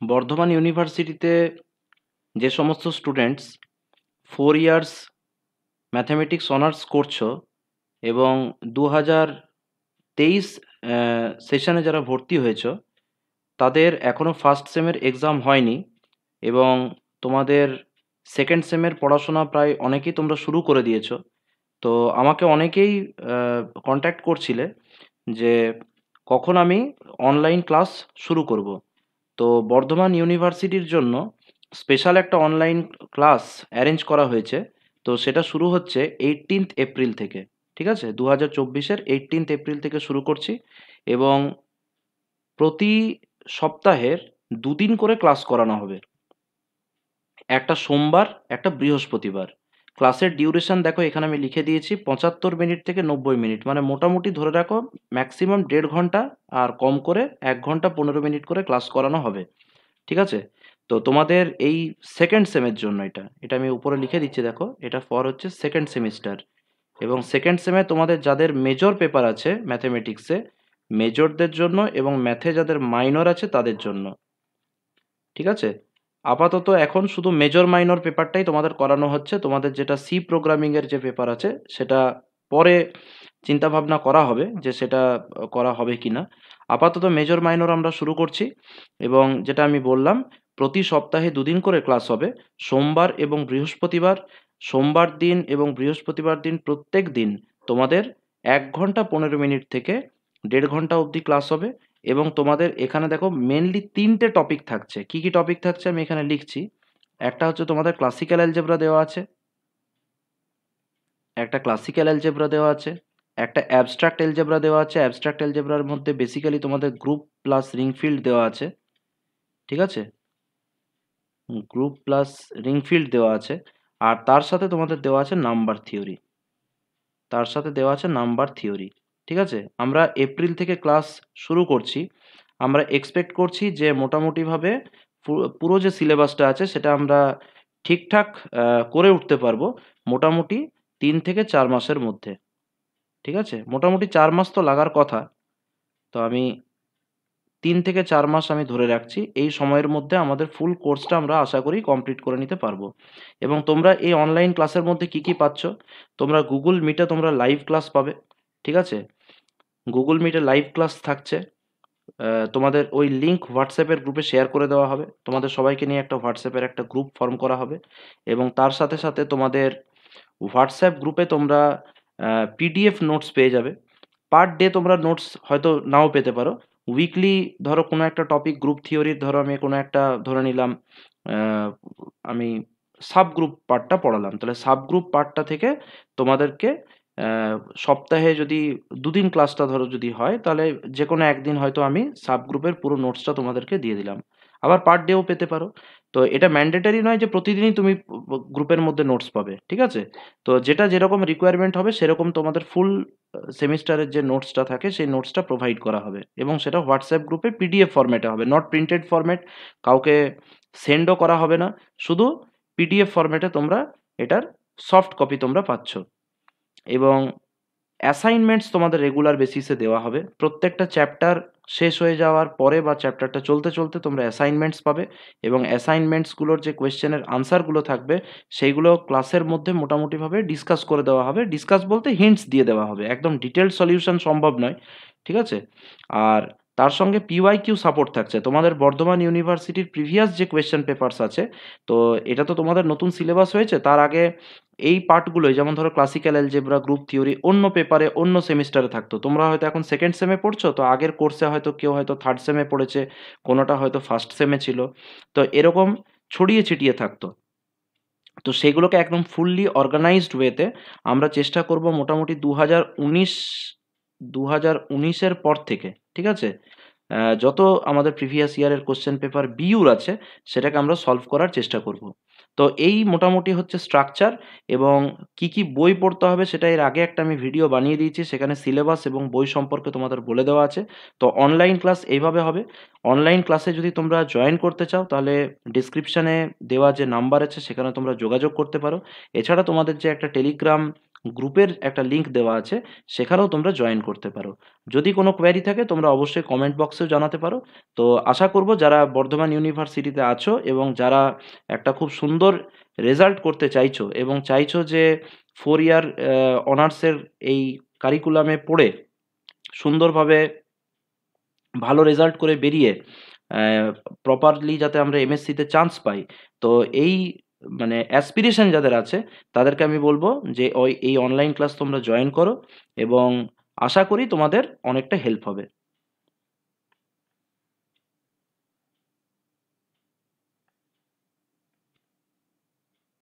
বর্ধমান ইউনিভার্সিটিতে যে সমস্ত স্টুডেন্টস 4 ইয়ার্স ম্যাথামেটিক্স অনার্স করছো এবং 2023 সেশনে যারা ভর্তি হয়েছো তাদের এখনও ফার্স্ট সেমের এক্সাম হয়নি এবং তোমাদের সেকেন্ড সেমের পড়াশোনা প্রায় অনেকেই তোমরা শুরু করে দিয়েছো। তো আমাকে অনেকেই কন্ট্যাক্ট করছিলে যে কখন আমি অনলাইন ক্লাস শুরু করব। তো বর্ধমান ইউনিভার্সিটির জন্য স্পেশাল একটা অনলাইন ক্লাস অ্যারেঞ্জ করা হয়েছে। তো সেটা শুরু হচ্ছে 18 এপ্রিল থেকে। ঠিক আছে, 2024-এর 18 এপ্রিল থেকে শুরু করছি এবং প্রতি সপ্তাহের 2 দিন করে ক্লাস করানো হবে, একটা সোমবার একটা বৃহস্পতিবার। ক্লাসের ডিউরেশন দেখো এখানে আমি লিখে দিয়েছি 75 মিনিট থেকে 90 মিনিট, মানে মোটামুটি ধরে রাখো ম্যাক্সিমাম 1.5 ঘন্টা, আর কম করে 1 ঘন্টা 15 মিনিট করে ক্লাস করানো হবে। ঠিক আছে, তো তোমাদের এই সেকেন্ড সেমের জন্য এটা এটা আমি উপরে লিখে দিচ্ছি, দেখো এটা ফর হচ্ছে সেকেন্ড সেমিস্টার। এবং সেকেন্ড সেমে তোমাদের যাদের মেজর পেপার আছে ম্যাথমেটিক্সে, মেজরদের জন্য, এবং ম্যাথে যাদের মাইনর আছে তাদের জন্য। ঠিক আছে, আপাতত এখন শুধু মেজর মাইনর পেপারটাই তোমাদের করানো হচ্ছে। তোমাদের যেটা সি প্রোগ্রামিংয়ের যে পেপার আছে সেটা পরে চিন্তা ভাবনা করা হবে যে সেটা করা হবে কি না। আপাতত মেজর মাইনর আমরা শুরু করছি এবং যেটা আমি বললাম, প্রতি সপ্তাহে 2 দিন করে ক্লাস হবে, সোমবার এবং বৃহস্পতিবার। সোমবার দিন এবং বৃহস্পতিবার দিন প্রত্যেক দিন তোমাদের 1 ঘন্টা 15 মিনিট থেকে 1.5 ঘন্টা অবধি ক্লাস হবে। এবং তোমাদের এখানে দেখো মেনলি 3টে টপিক থাকছে। কি কি টপিক থাকছে আমি এখানে লিখছি। একটা হচ্ছে তোমাদের ক্লাসিক্যাল অ্যালজেব্রা দেওয়া আছে, একটা ক্লাসিক্যাল অ্যালজেব্রা দেওয়া আছে, একটা অ্যাবস্ট্রাক্ট অ্যালজেব্রা দেওয়া আছে। অ্যাবস্ট্রাক্ট অ্যালজেব্রার মধ্যে বেসিক্যালি তোমাদের গ্রুপ প্লাস রিং ফিল্ড দেওয়া আছে। ঠিক আছে, গ্রুপ প্লাস রিং ফিল্ড দেওয়া আছে। আর তার সাথে তোমাদের দেওয়া আছে নাম্বার থিওরি, তার সাথে দেওয়া আছে নাম্বার থিওরি। ঠিক আছে, আমরা এপ্রিল থেকে ক্লাস শুরু করছি। আমরা এক্সপেক্ট করছি যে মোটামুটিভাবে পুরো যে সিলেবাসটা আছে সেটা আমরা ঠিকঠাক করে উঠতে পারবো মোটামুটি 3 থেকে 4 মাসের মধ্যে। ঠিক আছে, মোটামুটি 4 মাস তো লাগার কথা। তো আমি 3 থেকে 4 মাস আমি ধরে রাখছি, এই সময়ের মধ্যে আমাদের ফুল কোর্সটা আমরা আশা করি কমপ্লিট করে নিতে পারবো। এবং তোমরা এই অনলাইন ক্লাসের মধ্যে কি কি পাচ্ছ, তোমরা গুগল মিটে তোমরা লাইভ ক্লাস পাবে। ঠিক আছে, গুগল মিটে লাইভ ক্লাস থাকছে। তোমাদের ওই লিঙ্ক হোয়াটসঅ্যাপের গ্রুপে শেয়ার করে দেওয়া হবে, তোমাদের সবাইকে নিয়ে একটা হোয়াটসঅ্যাপের একটা গ্রুপ ফর্ম করা হবে। এবং তার সাথে সাথে তোমাদের হোয়াটসঅ্যাপ গ্রুপে তোমরা পিডিএফ নোটস পেয়ে যাবে। পার ডে তোমরা নোটস হয়তো নাও পেতে পারো। উইকলি ধরো কোনো একটা টপিক, গ্রুপ থিওরির ধরো আমি কোনো একটা ধরে নিলাম, আহ, আমি সাব গ্রুপ পার্টটা পড়ালাম, তাহলে সাব গ্রুপ পার্টটা থেকে তোমাদেরকে সপ্তাহে যদি 2 দিন ক্লাসটা ধরো যদি হয়, তাহলে যে কোনো একদিন হয়তো আমি সাব গ্রুপের পুরো নোটসটা তোমাদেরকে দিয়ে দিলাম। আবার পার ডেও পেতে পারো। তো এটা ম্যান্ডেটারি নয় যে প্রতিদিনই তুমি গ্রুপের মধ্যে নোটস পাবে। ঠিক আছে, তো যেটা যেরকম রিকোয়ারমেন্ট হবে সেরকম তোমাদের ফুল সেমিস্টারের যে নোটসটা থাকে সেই নোটসটা প্রোভাইড করা হবে এবং সেটা হোয়াটসঅ্যাপ গ্রুপে পিডিএফ ফরম্যাটে হবে, নট প্রিন্টেড ফরম্যাট। কাউকে সেন্ডও করা হবে না, শুধু পিডিএফ ফরম্যাটে তোমরা এটার সফট কপি তোমরা পাচ্ছ। এবং অ্যাসাইনমেন্টস তোমাদের রেগুলার বেসিসে দেওয়া হবে। প্রত্যেকটা চ্যাপ্টার শেষ হয়ে যাওয়ার পরে বা চ্যাপ্টারটা চলতে চলতে তোমরা অ্যাসাইনমেন্টস পাবে। এবং অ্যাসাইনমেন্টসগুলোর যে কোয়েশ্চেনের আনসারগুলো থাকবে সেইগুলো ক্লাসের মধ্যে মোটামুটিভাবে ডিসকাস করে দেওয়া হবে। ডিসকাস বলতে হিন্টস দিয়ে দেওয়া হবে, একদম ডিটেলড সলিউশন সম্ভব নয়। ঠিক আছে, আর তার সঙ্গে পিওয়াইকিউ সাপোর্ট থাকছে। তোমাদের বর্ধমান ইউনিভার্সিটির প্রিভিয়াস যে কোয়েশ্চেন পেপারস আছে, তো এটা তো তোমাদের নতুন সিলেবাস হয়েছে, তার আগে এই পার্টগুলোই যেমন ধরো ক্লাসিক্যাল অ্যালজেব্রা, গ্রুপ থিওরি অন্য পেপারে অন্য সেমিস্টারে থাকতো। তোমরা হয়তো এখন সেকেন্ড সেমে পড়ছো, তো আগের কোর্সে হয়তো কেউ হয়তো থার্ড সেমে পড়েছে, কোনোটা হয়তো ফার্স্ট সেমে ছিল। তো এরকম ছড়িয়ে ছিটিয়ে থাকতো। তো সেগুলোকে একদম ফুললি অর্গানাইজড ওয়েতে আমরা চেষ্টা করব মোটামুটি 2019-এর পর থেকে। ঠিক আছে, যত আমাদের প্রিভিয়াস ইয়ারের কোশ্চেন পেপার বিইউর আছে সেটাকে আমরা সলভ করার চেষ্টা করব। তো এই মোটামুটি হচ্ছে স্ট্রাকচার। এবং কি কি বই পড়তে হবে সেটা এর আগে একটা আমি ভিডিও বানিয়ে দিয়েছি, সেখানে সিলেবাস এবং বই সম্পর্কে তোমাদের বলে দেওয়া আছে। তো অনলাইন ক্লাস এইভাবে হবে। অনলাইন ক্লাসে যদি তোমরা জয়েন করতে চাও তাহলে ডিসক্রিপশানে দেওয়া যে নাম্বার আছে সেখানে তোমরা যোগাযোগ করতে পারো। এছাড়া তোমাদের যে একটা টেলিগ্রাম গ্রুপের একটা লিঙ্ক দেওয়া আছে, সেখানেও তোমরা জয়েন করতে পারো। যদি কোনো কোয়েরি থাকে তোমরা অবশ্যই কমেন্ট বক্সেও জানাতে পারো। তো আশা করব যারা বর্ধমান ইউনিভার্সিটিতে আছো এবং যারা একটা খুব সুন্দর রেজাল্ট করতে চাইছো এবং চাইছো যে 4 ইয়ার অনার্সের এই কারিকুলামে পড়ে সুন্দরভাবে ভালো রেজাল্ট করে বেরিয়ে প্রপারলি যাতে আমরা এমএসসিতে চান্স পাই। তো এই মানে অ্যাসপিরেশন যাদের আছে তাদেরকে আমি বলব যে এই অনলাইন ক্লাস তোমরা জয়েন করো এবং আশা করি তোমাদের অনেকটা হেল্প হবে।